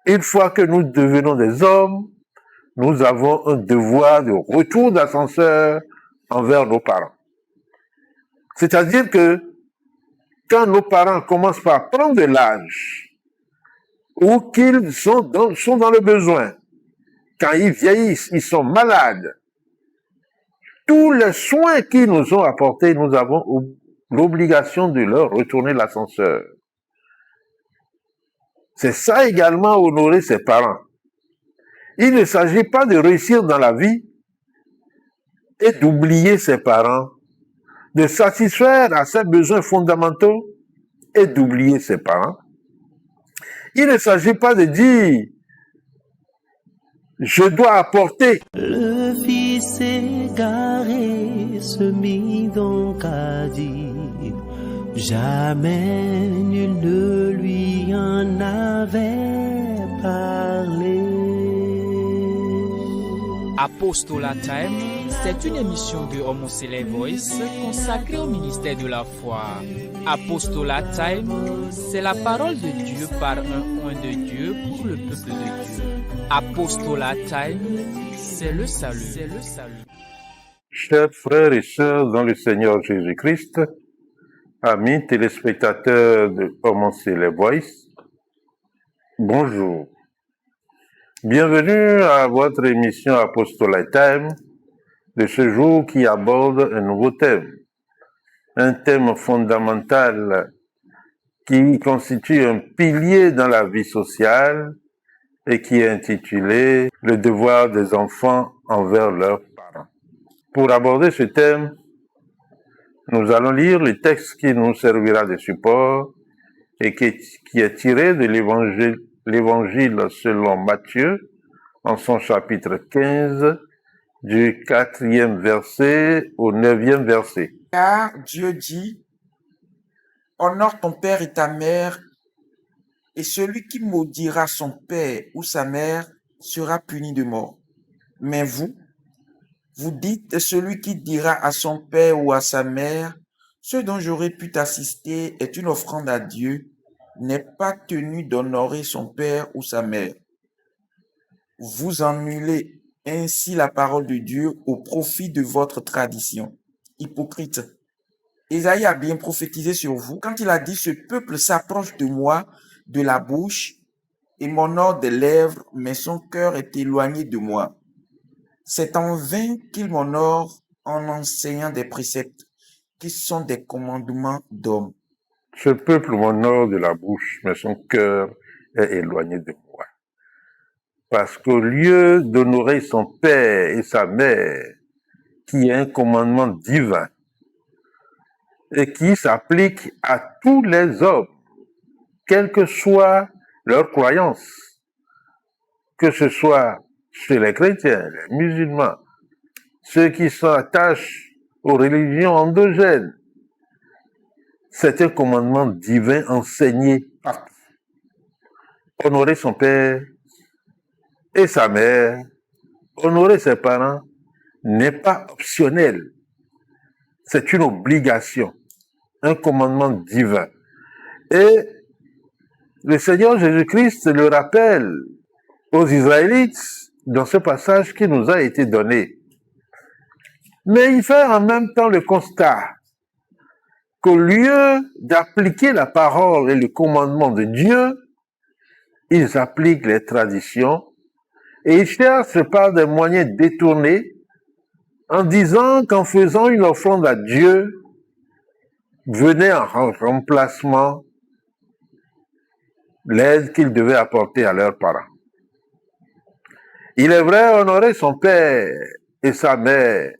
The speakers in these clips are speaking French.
Une fois que nous devenons des hommes, nous avons un devoir de retour d'ascenseur envers nos parents. C'est-à-dire que quand nos parents commencent par prendre de l'âge ou qu'ils sont dans le besoin, quand ils vieillissent, ils sont malades, tous les soins qu'ils nous ont apportés, nous avons l'obligation de leur retourner l'ascenseur. C'est ça également honorer ses parents. Il ne s'agit pas de réussir dans la vie et d'oublier ses parents, de satisfaire à ses besoins fondamentaux et d'oublier ses parents. Il ne s'agit pas de dire je dois apporter. Le fils égaré se mit donc à dire, jamais nul ne lui en avait parlé. Apostolat Time, c'est une émission de Homoseley Voice consacrée au ministère de la foi. Apostolat Time, c'est la parole de Dieu par un oint de Dieu pour le peuple de Dieu. Apostolat Time, c'est le salut. C'est le salut. Chers frères et sœurs dans le Seigneur Jésus-Christ, amis téléspectateurs de Homoseley Voice, bonjour. Bienvenue à votre émission Apostolat Time de ce jour qui aborde un nouveau thème. Un thème fondamental qui constitue un pilier dans la vie sociale et qui est intitulé « Le devoir des enfants envers leurs parents ». Pour aborder ce thème, nous allons lire le texte qui nous servira de support et qui est tiré de l'évangile selon Matthieu, en son chapitre 15, du 4e verset au 9e verset. Car Dieu dit, honore ton père et ta mère, et celui qui maudira son père ou sa mère sera puni de mort. Mais vous dites, celui qui dira à son père ou à sa mère, ce dont j'aurais pu t'assister est une offrande à Dieu, n'est pas tenu d'honorer son père ou sa mère. Vous annulez ainsi la parole de Dieu au profit de votre tradition. Hypocrite. Ésaïe a bien prophétisé sur vous quand il a dit « Ce peuple s'approche de moi de la bouche et m'honore des lèvres, mais son cœur est éloigné de moi. C'est en vain qu'il m'honore en enseignant des préceptes qui sont des commandements d'hommes. » Ce peuple m'honore de la bouche, mais son cœur est éloigné de moi. Parce qu'au lieu d'honorer son père et sa mère, qui est un commandement divin et qui s'applique à tous les hommes, quelle que soit leur croyance, que ce soit chez les chrétiens, les musulmans, ceux qui s'attachent aux religions endogènes, c'est un commandement divin enseigné partout. Honorer son père et sa mère, honorer ses parents, n'est pas optionnel. C'est une obligation, un commandement divin. Et le Seigneur Jésus-Christ le rappelle aux Israélites dans ce passage qui nous a été donné. Mais il fait en même temps le constat qu'au lieu d'appliquer la parole et le commandement de Dieu, ils appliquent les traditions et ils cherchent par des moyens détournés en disant qu'en faisant une offrande à Dieu, venait en remplacement l'aide qu'ils devaient apporter à leurs parents. Il est vrai, honorer son père et sa mère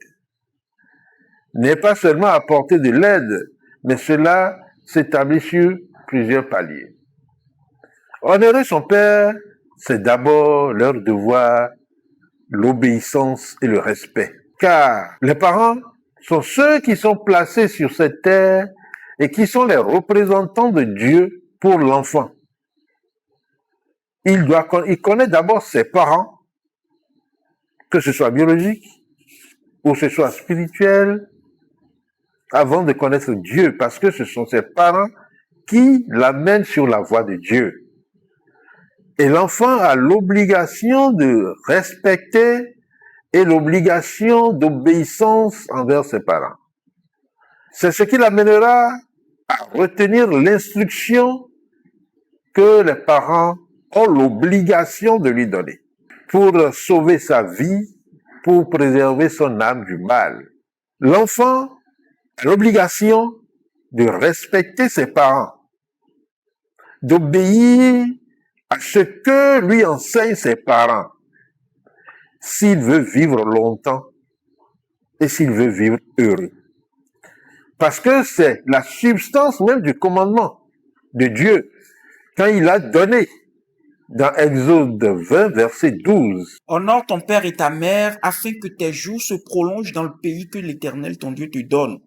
n'est pas seulement apporter de l'aide, mais cela s'établit sur plusieurs paliers. Honorer son père, c'est d'abord leur devoir, l'obéissance et le respect. Car les parents sont ceux qui sont placés sur cette terre et qui sont les représentants de Dieu pour l'enfant. Il connaît d'abord ses parents, que ce soit biologique ou que ce soit spirituel, avant de connaître Dieu, parce que ce sont ses parents qui l'amènent sur la voie de Dieu. Et l'enfant a l'obligation de respecter et l'obligation d'obéissance envers ses parents. C'est ce qui l'amènera à retenir l'instruction que les parents ont l'obligation de lui donner pour sauver sa vie, pour préserver son âme du mal. L'enfant a l'obligation de respecter ses parents, d'obéir à ce que lui enseignent ses parents, s'il veut vivre longtemps et s'il veut vivre heureux. Parce que c'est la substance même du commandement de Dieu, quand il a donné dans Exode 20, verset 12. Honore ton père et ta mère afin que tes jours se prolongent dans le pays que l'Éternel ton Dieu te donne.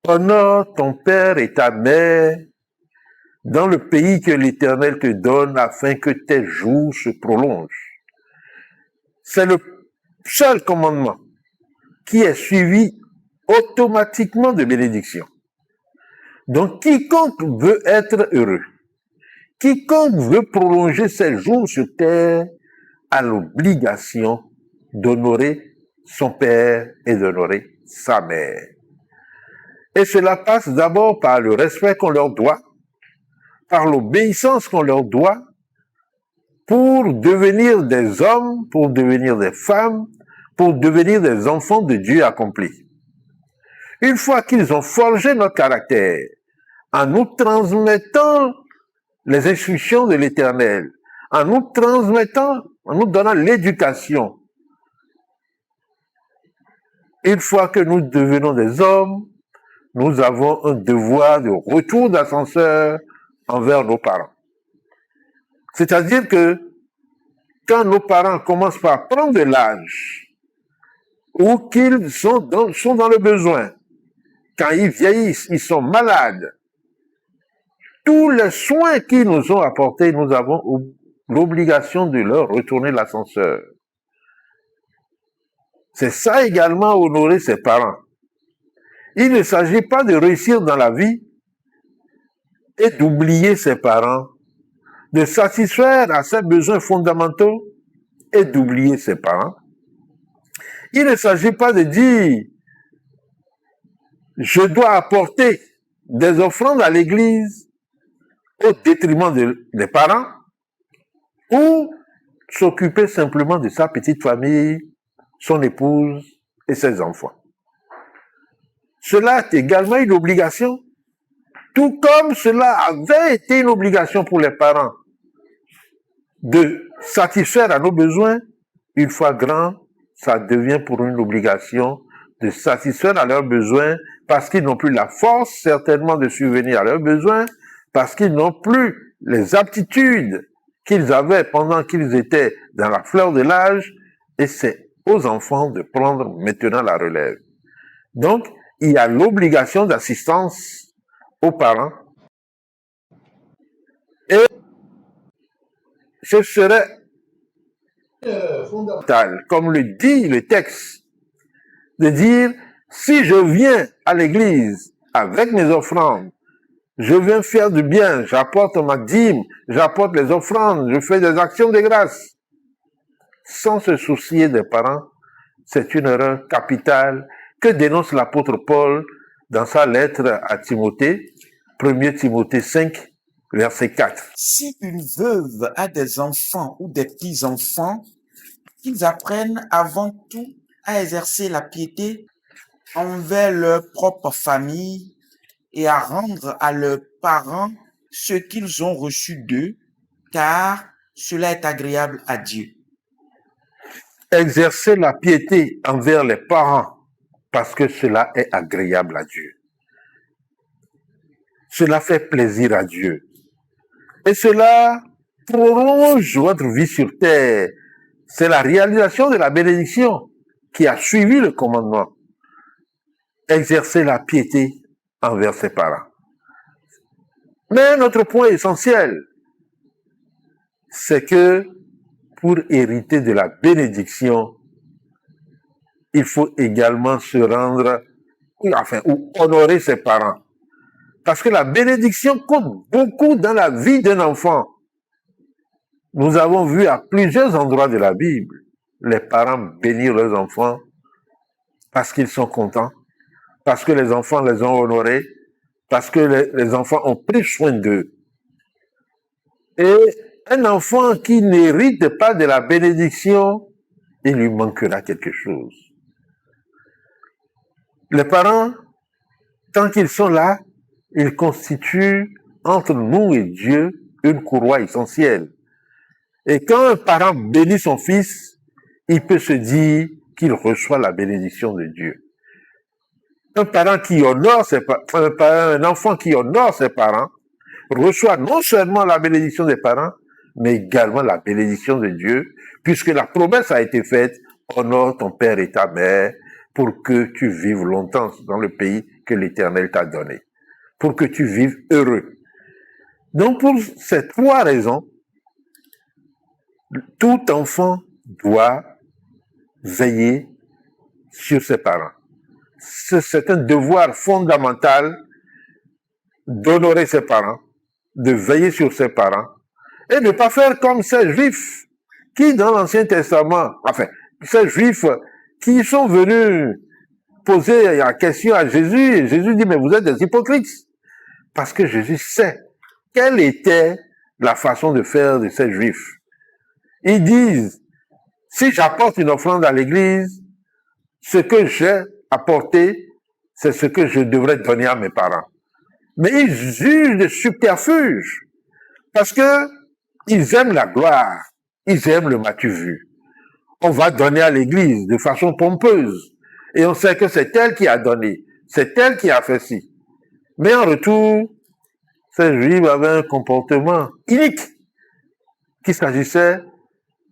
Honore ton père et ta mère dans le pays que l'Éternel te donne afin que tes jours se prolongent. C'est le seul commandement qui est suivi automatiquement de bénédiction. Donc, quiconque veut être heureux, quiconque veut prolonger ses jours sur terre a l'obligation d'honorer son père et d'honorer sa mère. Et cela passe d'abord par le respect qu'on leur doit, par l'obéissance qu'on leur doit, pour devenir des hommes, pour devenir des femmes, pour devenir des enfants de Dieu accomplis. Une fois qu'ils ont forgé notre caractère, en nous transmettant les instructions de l'Éternel, en nous transmettant, en nous donnant l'éducation, une fois que nous devenons des hommes, nous avons un devoir de retour d'ascenseur envers nos parents. C'est-à-dire que quand nos parents commencent par prendre de l'âge, ou qu'ils sont dans le besoin, quand ils vieillissent, ils sont malades, tous les soins qu'ils nous ont apportés, nous avons l'obligation de leur retourner l'ascenseur. C'est ça également honorer ses parents. Il ne s'agit pas de réussir dans la vie et d'oublier ses parents, de satisfaire à ses besoins fondamentaux et d'oublier ses parents. Il ne s'agit pas de dire je dois apporter des offrandes à l'église au détriment des parents ou s'occuper simplement de sa petite famille, son épouse et ses enfants. Cela est également une obligation, tout comme cela avait été une obligation pour les parents de satisfaire à nos besoins. Une fois grands, ça devient pour une obligation de satisfaire à leurs besoins parce qu'ils n'ont plus la force certainement de subvenir à leurs besoins, parce qu'ils n'ont plus les aptitudes qu'ils avaient pendant qu'ils étaient dans la fleur de l'âge, et c'est aux enfants de prendre maintenant la relève. Donc, il y a l'obligation d'assistance aux parents, et ce serait fondamental, comme le dit le texte, de dire, si je viens à l'église avec mes offrandes, je viens faire du bien, j'apporte ma dîme, j'apporte les offrandes, je fais des actions de grâce, sans se soucier des parents, c'est une erreur capitale que dénonce l'apôtre Paul dans sa lettre à Timothée, 1 Timothée 5, verset 4. Si une veuve a des enfants ou des petits-enfants, qu'ils apprennent avant tout à exercer la piété envers leur propre famille et à rendre à leurs parents ce qu'ils ont reçu d'eux, car cela est agréable à Dieu. Exercer la piété envers les parents, parce que cela est agréable à Dieu. Cela fait plaisir à Dieu. Et cela prolonge votre vie sur terre. C'est la réalisation de la bénédiction qui a suivi le commandement. Exercer la piété envers ses parents. Mais un autre point essentiel, c'est que pour hériter de la bénédiction, il faut également se rendre, ou honorer ses parents. Parce que la bénédiction compte beaucoup dans la vie d'un enfant. Nous avons vu à plusieurs endroits de la Bible les parents bénir leurs enfants parce qu'ils sont contents, parce que les enfants les ont honorés, parce que les enfants ont pris soin d'eux. Et un enfant qui n'hérite pas de la bénédiction, il lui manquera quelque chose. Les parents, tant qu'ils sont là, ils constituent entre nous et Dieu une courroie essentielle. Et quand un parent bénit son fils, il peut se dire qu'il reçoit la bénédiction de Dieu. Un parent qui honore un enfant qui honore ses parents reçoit non seulement la bénédiction des parents, mais également la bénédiction de Dieu, puisque la promesse a été faite, honore ton père et ta mère, pour que tu vives longtemps dans le pays que l'Éternel t'a donné, pour que tu vives heureux. Donc pour ces trois raisons, tout enfant doit veiller sur ses parents. C'est un devoir fondamental d'honorer ses parents, de veiller sur ses parents, et de ne pas faire comme ces Juifs qui, dans l'Ancien Testament, ces Juifs qui sont venus poser la question à Jésus, et Jésus dit, mais vous êtes des hypocrites. Parce que Jésus sait quelle était la façon de faire de ces Juifs. Ils disent, si j'apporte une offrande à l'église, ce que j'ai apporté, c'est ce que je devrais donner à mes parents. Mais ils jugent de subterfuge, parce que ils aiment la gloire, ils aiment le m'as-tu vu. On va donner à l'église de façon pompeuse, et on sait que c'est elle qui a donné, c'est elle qui a fait ci. Mais en retour, ces Juifs avaient un comportement inique, qu'il s'agissait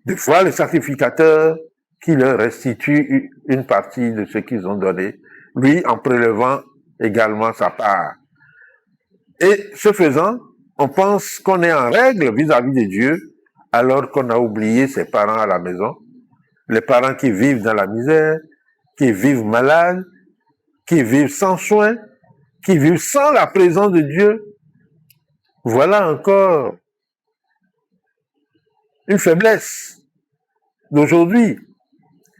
de voir le sacrificateur qui leur restitue une partie de ce qu'ils ont donné, lui en prélevant également sa part. Et ce faisant, on pense qu'on est en règle vis-à-vis de Dieu, alors qu'on a oublié ses parents à la maison, les parents qui vivent dans la misère, qui vivent malades, qui vivent sans soins, qui vivent sans la présence de Dieu. Voilà encore une faiblesse d'aujourd'hui.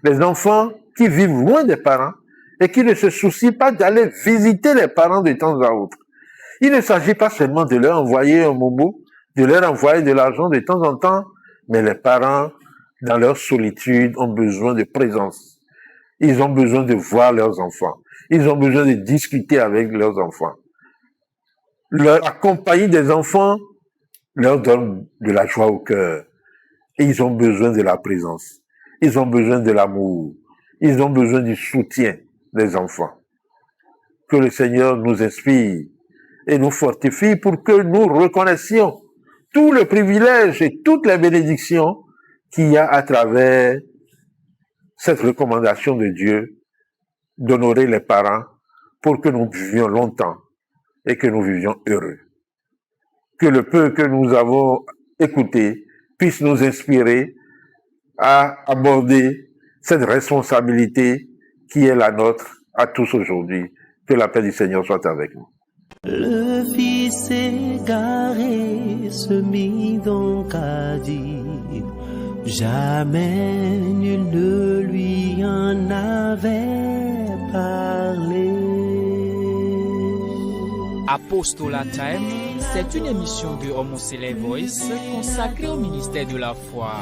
Les enfants qui vivent loin des parents et qui ne se soucient pas d'aller visiter les parents de temps à autre. Il ne s'agit pas seulement de leur envoyer un momo, de leur envoyer de l'argent de temps en temps, mais les parents, dans leur solitude, ont besoin de présence. Ils ont besoin de voir leurs enfants. Ils ont besoin de discuter avec leurs enfants. La compagnie des enfants leur donne de la joie au cœur. Et ils ont besoin de la présence. Ils ont besoin de l'amour. Ils ont besoin du soutien des enfants. Que le Seigneur nous inspire et nous fortifie pour que nous reconnaissions tout le privilège et toutes les bénédictions qu'il y a à travers cette recommandation de Dieu d'honorer les parents pour que nous vivions longtemps et que nous vivions heureux. Que le peu que nous avons écouté puisse nous inspirer à aborder cette responsabilité qui est la nôtre à tous aujourd'hui. Que la paix du Seigneur soit avec nous. Le fils égaré se mit donc à dire, jamais nul ne lui en avait parlé. Apostolat Time, c'est une émission de Homoseley Voice consacrée au ministère de la foi.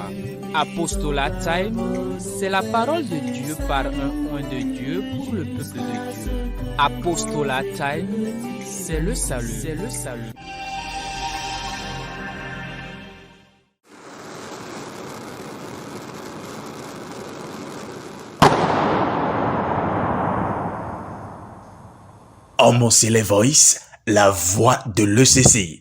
Apostolat Time, c'est la parole de Dieu par un oint de Dieu pour le peuple de Dieu. Apostolat Time, c'est le salut. C'est le salut. Homoseley Voice, la voix de l'ECC.